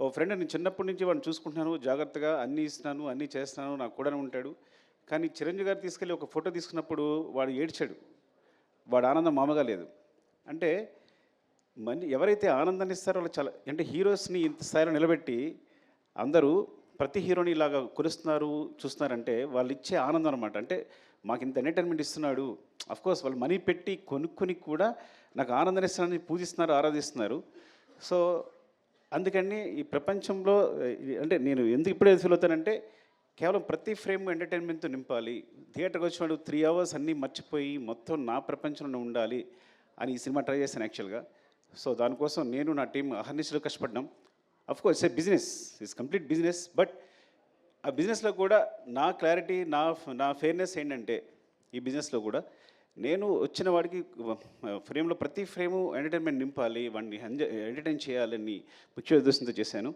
ఓ friend నేను చిన్నప్పటి నుంచి వాడిని చూసుకుంటున్నాను, జాగ్రత్తగా అన్నీ ఇస్తున్నాను, అన్నీ చేస్తున్నాను, నాకు కూడానే ఉంటాడు. కానీ చిరంజీవి గారు తీసుకెళ్ళి ఒక ఫోటో తీసుకున్నప్పుడు వాడు ఏడ్చాడు. వాడి ఆనందం మామూలుగా లేదు. అంటే ఎవరైతే ఆనందాన్ని ఇస్తారో వాళ్ళు చాలా అంటే హీరోస్‌ని ఇంత స్థాయిలో నిలబెట్టి అందరూ ప్రతి హీరోని ఇలాగా కొలుస్తున్నారు, చూస్తున్నారంటే వాళ్ళిచ్చే ఆనందం అనమాట. అంటే మాకింత ఎంటర్‌టైన్‌మెంట్ ఇస్తున్నాడు. అఫ్‌కోర్స్ వాళ్ళు మనీ పెట్టి కొనుక్కొని కూడా నాకు ఆనందాన్ని ఇస్తున్నాడని పూజిస్తున్నారు, ఆరాధిస్తున్నారు. సో, అందుకని ఈ ప్రపంచంలో అంటే నేను ఎందుకు ఇప్పుడే ఫీల్ అవుతానంటే కేవలం ప్రతి ఫ్రేమ్ ఎంటర్టైన్మెంట్‌తో నింపాలి. థియేటర్‌కి వచ్చినవాడు 3 అవర్స్ అన్నీ మర్చిపోయి మొత్తం నా ప్రపంచంలో ఉండాలి అని ఈ సినిమా ట్రై చేశాను యాక్చువల్‌గా. సో, దానికోసం నేను నా టీమ్ అహర్నిశలు కష్టపడ్డాం. Of course it's a business. It's complete business. But ఆ బిజినెస్‌లో కూడా నా క్లారిటీ, నా ఫెయిర్‌నెస్ ఏంటంటే ఈ బిజినెస్‌లో కూడా నేను వచ్చిన వాడికి ఫ్రేమ్‌లో ప్రతి ఫ్రేము ఎంటర్‌టైన్‌మెంట్ నింపాలి. వాడిని ఎంటర్‌టైన్ చేయాలని ముఖ్య ఉద్దేశంతో చేశాను.